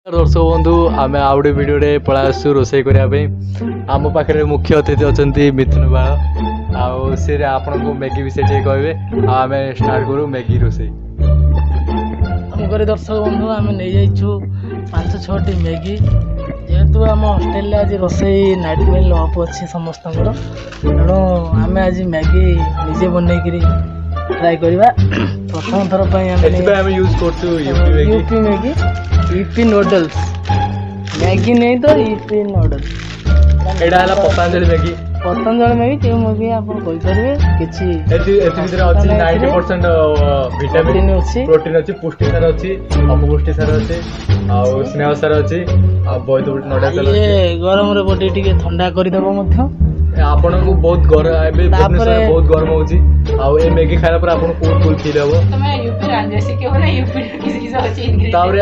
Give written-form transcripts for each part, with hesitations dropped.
दर्शक बंधु आम आउ गए भिडियो पड़ा आसु रोसे करने आम पाखे मुख्य अतिथि अच्छा मिथुन बाल आउ सी आपण को मैगी विषय कहे आम स्टार्ट करूँ मैगी रोसे दर्शक बंधु आम नहीं जाइछु 5-6टी मैगी जेहेतु आम हस्टेल आज रोसे नाइट मिल अफ अच्छे समस्त तेणु आम आज मैगी निजे बनईकि ट्राए करवा प्रथम थर पर यूज कर UP Maggi Yippee noodles Maggi नहीं तो यूपी नूडल्स एटा है पतंजलि मैगी मैगी क्यों मैगी आप किसी 90% विटामिन प्रोटीन अच्छी पुष्टि सार अच्छी अपपुष्टि सार अच्छी स्नेह सार अच्छी गरम रे बॉडी टिके ठंडा करदेव आपण को बहुत बहुत गरम होची आउ ए मैगी खाइला पर आपण कूल कूल फील हो तमे यूपी रांझे के हो ना यूपी किसी होची इंग्रेडिएंट तारे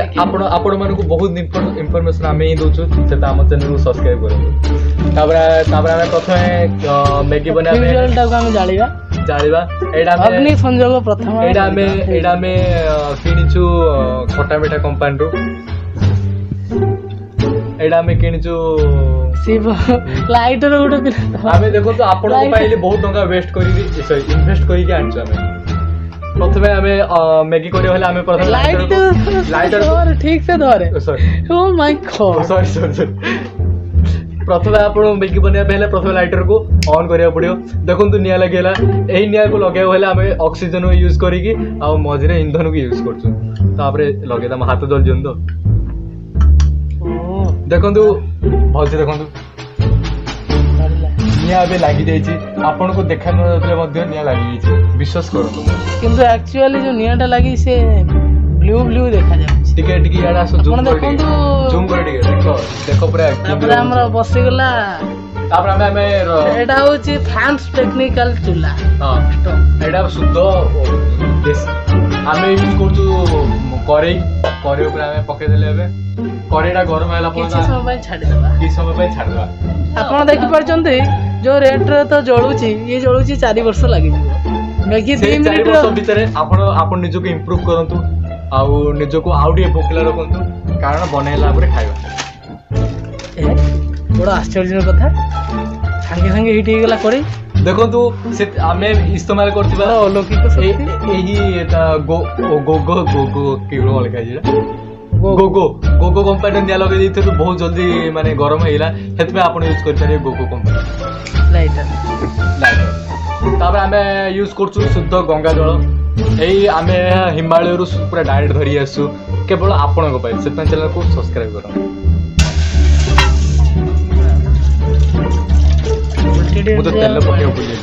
आपण माने को बहुत इंफॉर्मेशन आमे ही दोछु सेता हम चैनल को सब्सक्राइब करू तापर हम प्रथमे मैगी बना फ्यूजल टा को हम जाळीबा एडा में अग्नि संयोग प्रथम एडा में किनिछु खटा मिठा कंपनी रो एडा में किनिछु शिव लाइटर गोटे आमे देखो तो आपण को पाइले बहुत टंका वेस्ट करी सॉरी इन्वेस्ट करी के आनछु आमे प्रथमे आमे मैगी करियो हले आमे प्रथमे लाइटर ठीक से धरे sorry oh my God sorry प्रथमे आपण मैगी बनिया पहले प्रथमे लाइटर को ऑन करिया पड़ियो देखंतु निया लागेला एही निया को लगाय हले आमे ऑक्सीजन यूज करी की आ मझरे ईंधन को यूज करछु तापरे लगे त हाथ जल जंदो देखंतु भलसे देखंतु निया अबे लागि जाइछि आपण को देखा नले मध्ये निया लागि जाइछि विश्वास करू किंतु एक्चुअली जो नियाटा लागि से ब्लू ब्लू देखा जाउछि टिके याडा आसो जूम कर टिके देखो पूरा तापर हमरा बसी गला तापर हमें एटा होछि फैंस टेक्निकल चूल्हा हां स्टोव एटा शुद्ध देश आमे यूज करछु करेई ऊपर हमें पके देले हबे करेईटा गरम होला पर किछि समय पय छाडी देबा कि समय पय छाडी देबा आपण देखि परचंती जो रेट रे तो जळुछि ये जळुछि 4 वर्ष लागि मैगी 2 मिनिट 4 वर्ष भीतर आपण निजो को इंप्रूव करंतु आउ निजो को आउडी भोकला रखंतु कारण बनेला पर खाइबा बड़ा आश्चर्य कथा संगे संगे हिट हो गला करे देखो तू से आमे इस्तेमाल करथिबा अलौकिक एही गो गो गो गो गो केरो लिखा जे गोगो कंपनी दिया लगे दैथे तो बहुत जल्दी माने गरम हेला हेतमे आपण यूज कर पारे गोगो कंपनी लाइटर तापर हमें यूज करछु शुद्ध गंगा जल एही आमे हिमालय रु पूरा डायरेक्ट धरि आसु केवल आपण को पाइ से चैनल को सब्सक्राइब करो मुझे तेल पके बुझे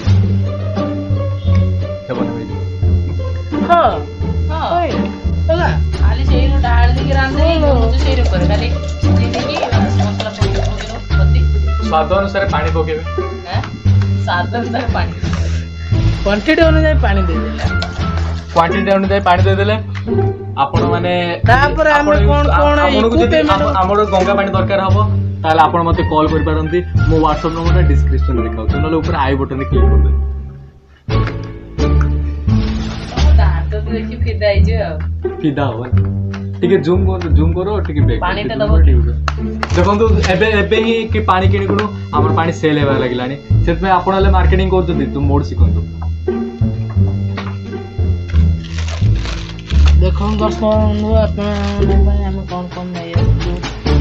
के बने हां हां होला खाली सेही डाल दे के रांधे मुझे सेही कर खाली दीदी की मसाला पत्ती स्वाद अनुसार पानी पकेबे हैं स्वाद अनुसार पानी क्वांटिटी अनुसार पानी दे देला क्वांटिटी अनुसार पानी दे देले आपण माने तापर हम कोन हमर गंगा पानी दरकार हबो ताले आपण मते कॉल कर पारंती मो WhatsApp नंबर डिस्क्रिप्शन में देखाउ नले ऊपर आई बटन क्लिक कर दे दांत तो देखि फिदा हो ठीक है जूम करो ठीक है पानी ता दबो देखंतु एबे ही कि पानी किनी कोन हमर पानी सेल हेबा लागिलानी सेत में आपण ले मार्केटिंग करछथि तुम मोड सिखंतु देखो दर्शक बंधु आपण हम कौन नहीं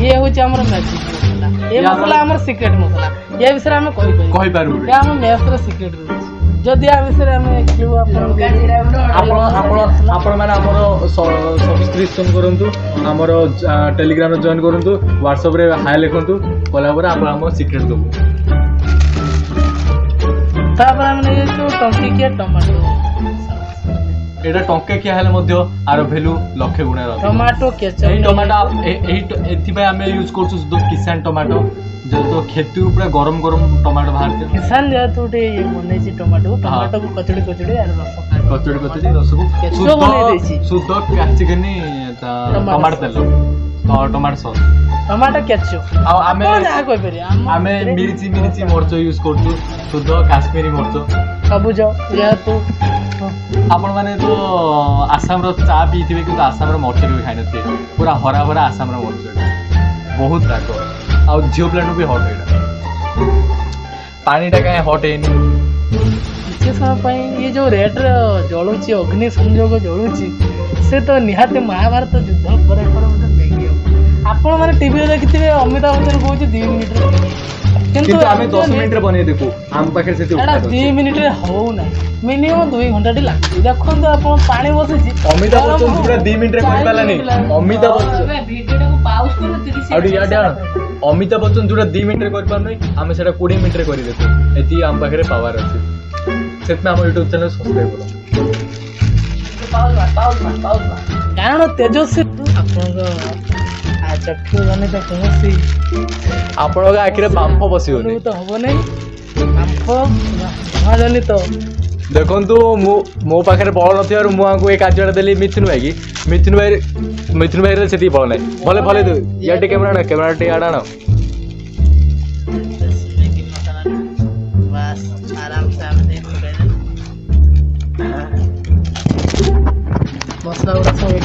ये होची हमर मैजिक मसला ये मसला हमर सीक्रेट मसला ये विषय हम कहि पारू ये हम मेस्टर सीक्रेट रहछि जदि आ विषय हम क्लू आपण माने हमर सब्सक्रिप्शन करंतु हमर टेलीग्राम रे जॉइन करंतु WhatsApp रे हाय लिखंतु कोला पर आपण हम सीक्रेट दबु तापर हम नै जो टंकी के टमाटो एटा टंके किया हेले मध्ये आरो वैल्यू लक्ष्य गुणा रह टमाटो केचप ए टमाटो एथि पे हम यूज करछु शुद्ध किसान टमाटो जो तो खेती ऊपर गरम टमाटो बाहर किसान जे तोटे ये बनै छी टमाटो को कचड़ी आरो कचड़ी रस को शुद्ध काची कनी टमाटो तेल टमाटो सॉस ଟମାଟୋ କେଚପ୍ ଆଉ ଆମେ ଯାହା କହିପାରିବେ ଆମେ ମିର୍ଚି ମରିଚ ୟୁଜ୍ କରୁଛୁ ଶୁଦ୍ଧ କାଶ୍ମୀରୀ ମରିଚ ସବୁଜ ଯେହେତୁ ଆପଣମାନେ ତ ଆସାମର ଚା ପିଇଥିବେ କିନ୍ତୁ ଆସାମର ମରିଚ କେବେ ଖାଇନଥିବେ ପୁରା ହରା ଭରା ଆସାମର ମରିଚ ଏଇଟା ବହୁତ ରାଗ ଆଉ ଝିଅ ପିଲାଠୁ ବି ହଟ୍ ଏଇଟା ପାଣିଟା କାହିଁ ହଟ୍ ହେଇନି କିଛି ସମୟ ପାଇଁ ଇଏ ଯୋଉ ରେଟ୍ରେ ଜଳୁଛି ଅଗ୍ନି ସଂଯୋଗ ଜଳୁଛି ସେ ତ ନିହାତି ମହାଭାରତ ଯୁଦ୍ଧ ପରେ ମଧ୍ୟ ମ୍ୟାଗି ହବ ଆପଣ ମାନେ ଟିଭିରେ ଦେଖିଥିବେ ଅମିତାଭ ବଚ୍ଚନ କହୁଛି 2 ମିନିଟରେ କିନ୍ତୁ ଆମେ 10 ମିନିଟରେ ବନେଇ ଦେଖୁ ଆମ ପାଖରେ ସେଠି ଏଇଟା 2 ମିନିଟରେ ହଉନାହିଁ ମିନିମମ୍ 2 ଘଣ୍ଟାଟି ଲାଗୁଛି ଦେଖନ୍ତୁ ଆପଣ ପାଣି ବସିଛି ଅମିତାଭ ବଚ୍ଚନ ପୁରା 2 ମିନିଟରେ କରିପାରିଲାନି ଅମିତାଭ ବଚ୍ଚନ ଆମେ ଭିଡ଼ିଓଟାକୁ ପାଉଜ କରୁ 30 ଆଉ ଟିକେ ଇଆଡ଼େ ଆଣ ଅମିତାଭ ବଚ୍ଚନ ଯୋଉଟା 2 ମିନିଟରେ କରିପାରୁନି ଆମେ ସେଟା 20 ମିନିଟରେ କରିଦେବୁ ଏତିକି ଆମ ପାଖରେ ପାୱାର ଅଛି ସେଥିପାଇଁ ଆମ ୟୁଟ୍ୟୁବ ଚ୍ୟାନେଲ ସବସ୍କ୍ରାଇବ କର ପାଉଜ କାରଣ ତେଜସ୍ୱୀ ଆପଣଙ୍କ ଚକ୍ଷୁ ଜନିତ କୌଣସି ଆପଣଙ୍କ ଆଖିରେ ବାମ୍ଫ ବସିବନି ଅନୁଭୂତ ହବ ନାହିଁ ବାମ୍ଫ ଧୂଆଁ ଜନିତ ଦେଖନ୍ତୁ ମୁଁ ମୋ ପାଖରେ ବଳ ନଥିବାରୁ ମୁଁ ଆଙ୍କୁ ଏ କାର୍ଯ୍ୟଟା ଦେଲି ମିଥୁନ ଭାଇରେ ସେତିକି ବଳ ନାହିଁ ଭଲେ ଭଲେ ଇଆଡ଼େ କ୍ୟାମେରା ଟିକେ ଆଡ଼ ଆଣ ବାସ୍ ଆରାମସେ ଆମେ ଦେଇ ମସଲା ଗୁଡ଼ା ସବୁ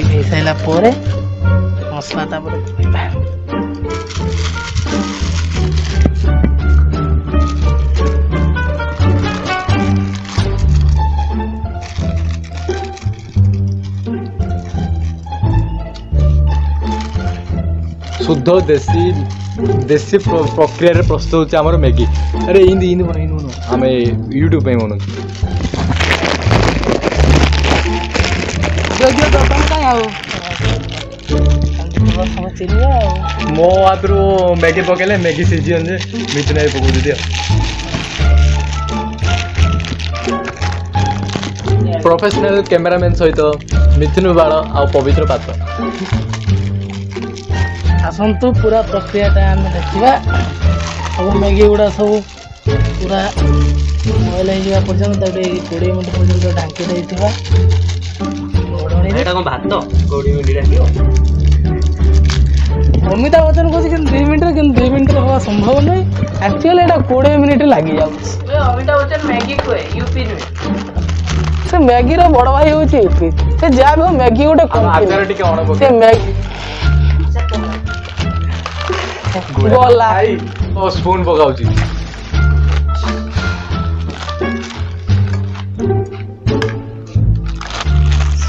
ହେଇସାରିଲା ପରେ ମସଲା ତାପରେ ପକେଇବା शुद्ध देसी प्रक्रिया प्रस्तुत होचे आमर मैगी अरे इंदी बन आम यूट्यूब पे बन मो हाथ मैगी पकेले मैगी सीझी जे मिथुन भाई पकड़ दिया प्रोफेशनल कैमरामैन सहित मिथुन बाल आ पवित्र पात्र आसतु पूरा प्रक्रियाटा आम देखा सब मैगी गुड़ा सब पूरा बॉयल हो पर्यटन 20 मिनट पर्यटन ढांकी देता अमिताभ बच्चन कहे 2 मिनट कि 2 मिनट हवा संभव नहीं एक्चुअली यहाँ 20 मिनट लगी जाऊँ अमिताभ बच्चन मैगी खुए यूपी से मैगी रो बड़ भाई हूँ यूपी से जहाँ भी हो मैगी गोटे से मैगी गला स्पून पकाउची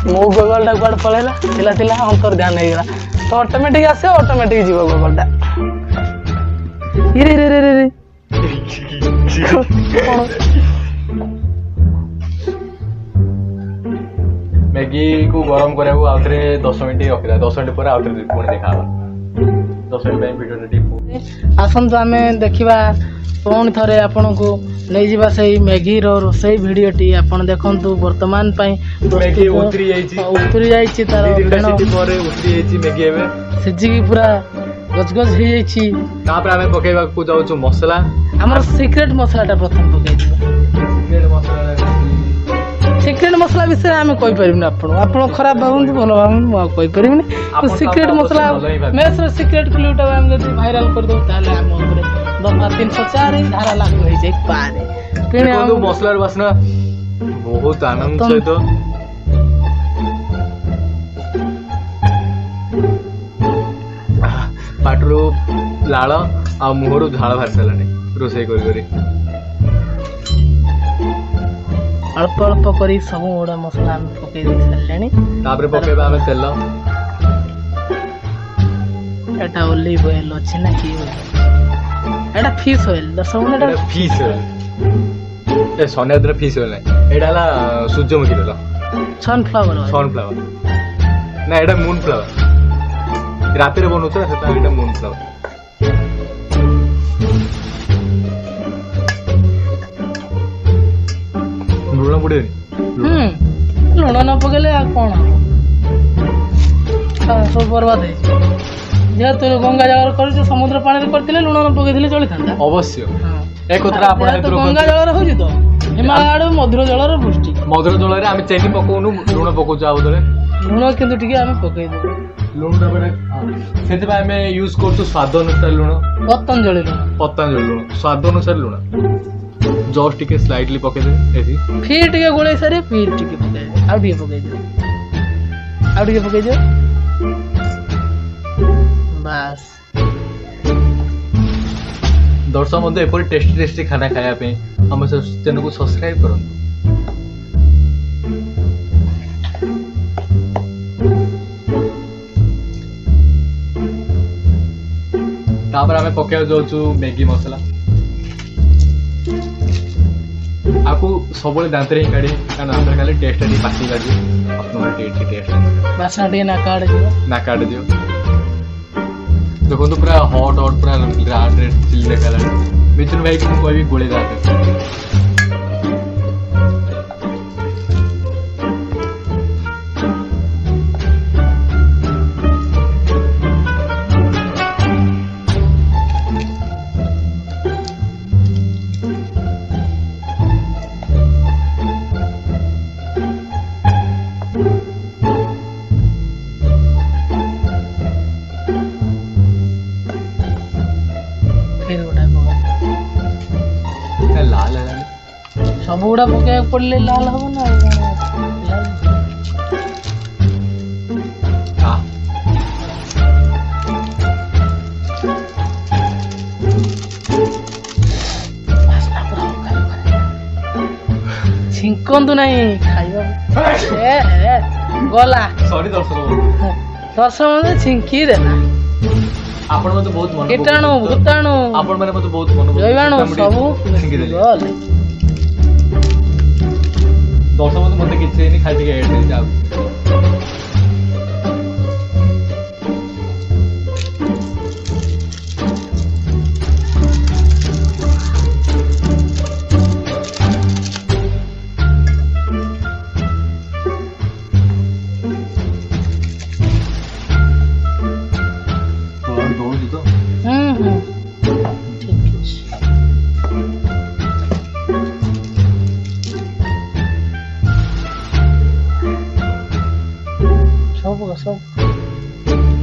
मो गोगलटा कुआडे पळेला थिला अंतर ध्यान नहीं गला तो ऑटोमेटिक आसे ऑटोमेटिक जीव गोगलटा रे रे रे रे मैगी को गरम करा आउथरे 10 मिनिट रखिदा 10 मिनिट पर आउथरे पुणी देखा 10 मिनिट वीडियो टिप आसंतु आमे देखिबा पुणी थरे आपन को नहीं जीवा सही मैगी रो रोसई वीडियो टी आपन देखंतु वर्तमान पई मैगी उतरी जाईची तार रेसिपी पर उतरी जाईची मैगी एबे सिजी की पूरा गजगज हो जाईची तापर आमे पकेबा को जाउछु मसला हमर सीक्रेट मसलाटा प्रथम पकाई सीक्रेट मसला विषय आम कही पारिबनी आपण खराब भावନ୍ତୁ ଭଲ ଭାବନ୍ତୁ ମୁଁ ଆଉ କହି ପାରିବିନି सीक्रेट मसला मेस रो सीक्रेट क्लूटा हम जदी भाइराल कर दो ताले हम ऊपर 304 धारा लागू हो जाए पारे फिर हम मसलार वासना बहुत आनंद सहित पाटरू लाल आ मुहरु झाळ बाहर सालानी रोसई करी अल्प अल्प करी सब गुड़ा मसला हम पकई दे सारे तापर पकेबा हम तेल एटा ओलिव ऑयल अछि ना की एटा फिश ऑयल दसम एटा फिश ऑयल ए सोनेद्र फिश ऑयल नै एटा ला सूर्यमुखी ला सनफ्लावर ना एटा मून फ्लावर राती रे बनउछ सेता एटा मून फ्लावर लुण पड़े लुण न पकेले आ कोन सब बर्बाद है ଯେହେତୁ ଗଙ୍ଗା ଜାଗାରେ କରିଛୁ ସମୁଦ୍ର ପାଣିରେ କରିଥିଲେ ଲୁଣ ନ ପକେଇଥିଲେ ଚଳିଥାନ୍ତା। ଅବଶ୍ୟ ଏ କଥାଟା ଆପଣ ଯେହେତୁ ଗଙ୍ଗା ଜଳରେ ହଉଛି ତ ହିମାଳୟ ଆଡୁ ମଧୁର ଜଳର ବୃଷ୍ଟି। ମଧୁର ଜଳରେ ଆମେ ଚିନି ପକଉନୁ, ଲୁଣ ପକଉଛୁ ଆଉ ଥରେ। ଲୁଣ କିନ୍ତୁ ଟିକେ ଆମେ ପକେଇଦେବୁ। ଲୁଣଟା ବେଟେ ସେଥିପାଇଁ ଆମେ ୟୁଜ୍ କରୁଛୁ ସ୍ୱାଦ ଅନୁସାରେ ଲୁଣ, ପତଞ୍ଜଳି ଲୁଣ। ପତଞ୍ଜଳି ଲୁଣ, ସ୍ୱାଦ ଅନୁସାରେ ଲୁଣ। ଜଷ୍ଟ ଟିକେ ସ୍ଲାଇଟଲି ପକେଇଦେବେ ଏଠି। ଫିର୍ ଟିକେ ଗୋଳେଇ ସାରି ଫିର୍ ଟିକେ ପକେଇଦେବେ, ଆଉ ଟିକେ ପକେଇଦେବେ, ଆଉ ଟିକେ ପକେଇଦେବେ, ବାସ୍। ଦର୍ଶକ ବନ୍ଧୁ ଏପରି ଟେଷ୍ଟି ଖାନା ଖାଇବା ପାଇଁ ଆମ ଚ୍ୟାନେଲକୁ ସବସ୍କ୍ରାଇବ କରନ୍ତୁ। ତାପରେ ଆମେ ପକେଇବାକୁ ଯାଉଛୁ ମ୍ୟାଗି ମସଲା। ଆକୁ ସବୁବେଳେ ଦାନ୍ତରେ ହିଁ କାଢି, କାରଣ ଦାନ୍ତରେ କାଢିଲେ ଟେଷ୍ଟ ଟିକେ ପାଟି ବାଜିବ, ଆପଣଙ୍କର ଟିକେ ଟେଷ୍ଟ ବାସ୍ନା ଟିକେ ନାକା ଆଡେ ଯିବ। ନାକ ଆଡେ ଯିବ। ଦେଖନ୍ତୁ ପୁରା ହଟ୍ ପୁରା ରେଡ୍ ଚିଲି ଦେଖାଗଲାଣି। ମିଥୁନ ଭାଇକି ମୁଁ କହିବି ଗୋଳେଇ ଦେବା ପାଇଁ। ଫିର୍ ଗୋଟେ ପକା। ଲାଲ ହେଲାଣି। ସବୁ ଗୁଡା ପକେଇବାକୁ ପଡିଲେ ଲାଲ ହବ ନା ଆଉ କଣ ଲାଲ? ଛିଙ୍କନ୍ତୁ ନାହିଁ ଖାଇବାକୁ। ଗଲା ସରି ଦର୍ଶକ ଦର୍ଶକ ଛିଙ୍କି ଦେଲା। ଆପଣ ମତେ ବହୁତ ମନେ କୀଟାଣୁ ଭୂତାଣୁ ଆପଣ ମାନେ ମତେ ବହୁତ ମନେ ଜୈବାଣୁ ସବୁ ଛିଙ୍କିଦେଲେ। ଗଲେ। ଦର୍ଶକ ବନ୍ଧୁ ମତେ କିଛି ହେଇନି, ଖାଲି ଟିକେ ଏଡ୍ ଦେଇଛି ଆଉ। ଦୌଡୁଛି ତ ଠିକ ଅଛି। ସବୁ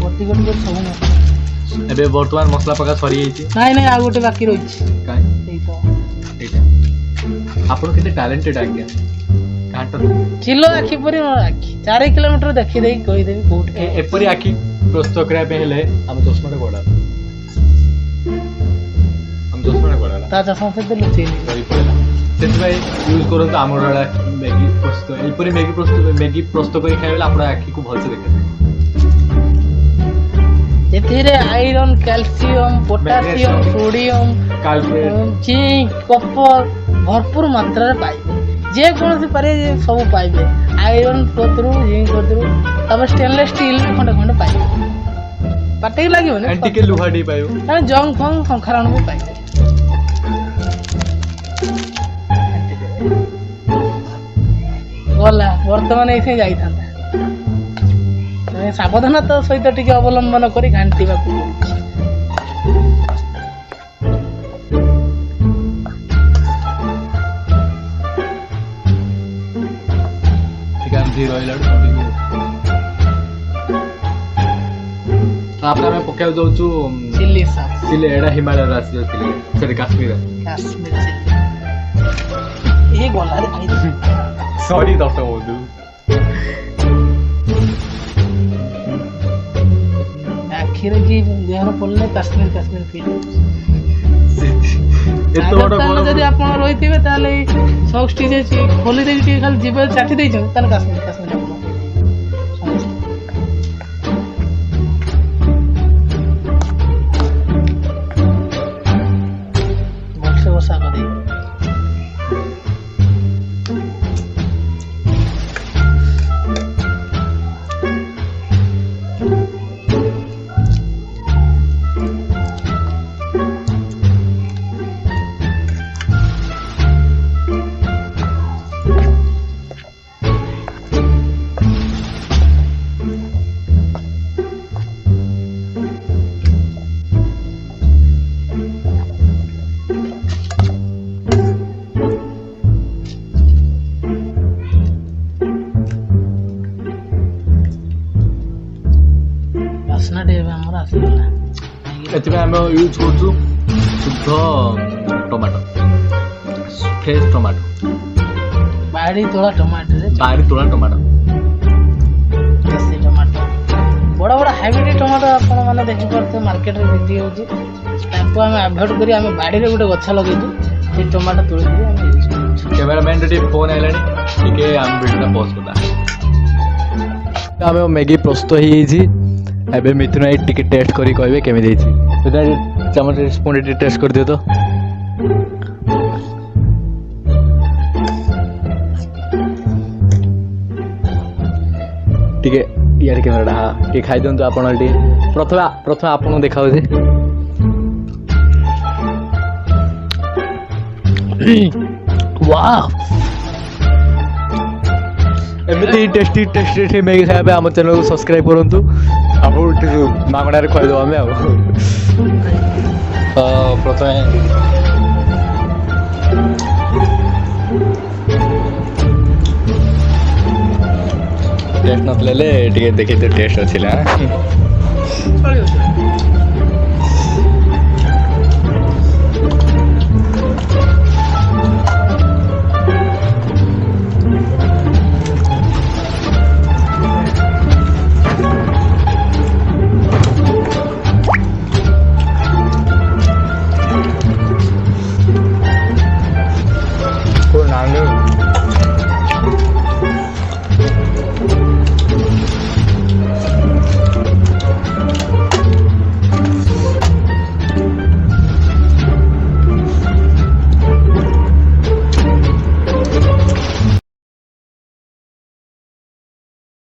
ଗୋଟି ଗୋଟି କରି ସବୁ ମସଲା। ଏବେ ବର୍ତ୍ତମାନ ମସଲା ପକା ସରିଯାଇଛି। ନାଇଁ ଆଉ ଗୋଟେ ବାକି ରହିଛି। କାଇଁ ଏଇ ତ ଏଇଟା ଆପଣ କେତେ ଟ୍ୟାଲେଣ୍ଟେଡ ଆଜ୍ଞା। କିଲୋ ଆଖି ପରି ମୋର ଆଖି 4 କିଲୋମିଟର ଦେଖିଦେଇ କହିଦେବି କୋଉଠି ଏପରି ଆଖି ପ୍ରସ୍ତୁତ କରିବା ପାଇଁ ହେଲେ ଆମ ଚଷମାଟା ବଡ ତା ଚଷମା ସହିତ ଲୁଚେଇ ସେଥିପାଇଁ ୟୁଜ୍ କରନ୍ତୁ ଆମର ମ୍ୟାଗି ପ୍ରସ୍ତୁତ। ଏପରି ମ୍ୟାଗି ପ୍ରସ୍ତୁତ କରି ଖାଇଲେ ଆପଣ ଆଖିକୁ ଭଲସେ ଦେଖାଯିବ। ଏଥିରେ iron, calcium, potassium, sodium, zinc, copper ଭରପୁର ମାତ୍ରାରେ ପାଇବେ। ଯେକୌଣସି ପାରିବେ ସବୁ ପାଇବେ। ଆଇରନ୍ କତରୁ ଜିଙ୍କ୍ କତରୁ ତାପରେ ଷ୍ଟେନଲେସ୍ ଷ୍ଟିଲ୍ ବି ଖଣ୍ଡେ ଖଣ୍ଡେ ପାଇବେ। ପାଟିକି ଲାଗିବନି, ଟିକେ ଲୁହା ଟିକେ ପାଇବ। ଜଙ୍ଗ ଫଙ୍ଗ ଶଙ୍ଖାରାଣ ବି ପାଇବେ। ଗଲା ବର୍ତ୍ତମାନ ଏଇଠି ଯାଇଥାନ୍ତା। ସାବଧାନତା ସହିତ ଟିକେ ଅବଲମ୍ବନ କରି ଘାଣ୍ଟିବାକୁ ପଡୁଛି। ତାପରେ ଆମେ ପକେଇବାକୁ ଯାଉଛୁ ଚିଲି ସସ୍। ଚିଲି, ଏଇଟା ହିମାଳୟରୁ ଆସିବ ଚିଲି, ସେଠି କାଶ୍ମୀର ଚିଲି। ଏ ଗଲାରେ ଭାଇ ସରି ଦର୍ଶକ ବନ୍ଧୁ। ଆଖିରେ କି ଦେହରେ ପଡ଼ିଲେ କାଶ୍ମୀର ଫିଲ୍ ହଉଛି। ଯଦି ଆପଣ ରହିଥିବେ ତାହେଲେ ଏଇ ସକ୍ସ ଟିକେ ଖୋଲି ଦେଇକି ଟିକେ ଖାଲି ଯିବେ ଚାଟି ଦେଇଛନ୍ତି ତାହେଲେ କାଶ୍ମୀର ଆପଣ ଭଲସେ ବସା କରି ସେଥିପାଇଁ ଆମେ ୟୁଜ୍ କରୁଛୁ ଶୁଦ୍ଧ ଟମାଟୋ, ଫ୍ରେଶ୍ ଟମାଟୋ, ବାଡ଼ି ତୋଳା ଟମାଟୋରେ ବାରି ତୋଳା ଟମାଟୋ। ଦେଶୀ ଟମାଟୋ, ବଡ଼ ବଡ଼ ହାଇବ୍ରିଡ୍ ଟମାଟୋ ଆପଣ ମାନେ ଦେଖିପାରୁଥିବେ ମାର୍କେଟରେ ବିକ୍ରି ହେଉଛି। ତାକୁ ଆମେ ଆଭଏଡ଼ କରି ଆମେ ବାଡ଼ିରେ ଗୋଟେ ଗଛ ଲଗେଇଛୁ, ସେ ଟମାଟୋ ତୋଳିକରି ଆମେ ୟୁଜ୍ କରୁଛୁ। କ୍ୟାମେରାମ୍ୟାନ୍ ଟିକେ ଫୋନ୍ ଆଇଲାଣି, ଟିକେ ଆମ ଭିଡ଼ିଓଟା ପଜ୍ କରିଦେବା। ଆମ ମ୍ୟାଗି ପ୍ରସ୍ତୁତ ହେଇଯାଇଛି। ଏବେ ମିଥୁନ ଭାଇ ଟିକେ ଟେଷ୍ଟ କରି କହିବେ କେମିତି ହେଇଛି। ସେଟା ଚାମଚ ସ୍ପୁନ୍ ଟିକେ ଟେଷ୍ଟ କରିଦିଅ ତ। ଟିକେ ଇଆଡ଼େ କ୍ୟାମେରାଟା, ହଁ ଟିକେ ଖାଇଦିଅନ୍ତୁ ଆପଣ। ଟିକେ ପ୍ରଥମେ ଆପଣଙ୍କୁ ଦେଖାଉଛି। ୱାଓ, ଏମିତି ଟେଷ୍ଟି ମ୍ୟାଗି ଖାଇବା ପାଇଁ ଆମ ଚ୍ୟାନେଲକୁ ସବସ୍କ୍ରାଇବ୍ କରନ୍ତୁ। ଆପଣଙ୍କୁ ମାଗଣାରେ ଖୁଆଇଦେବୁ ଆମେ ଆଉ। ପ୍ରଥମେ ଟେଷ୍ଟ ନଥିଲେ ଟିକେ ଦେଖିତେ ଟେଷ୍ଟ ଅଛି ନା। ଚଳିବ।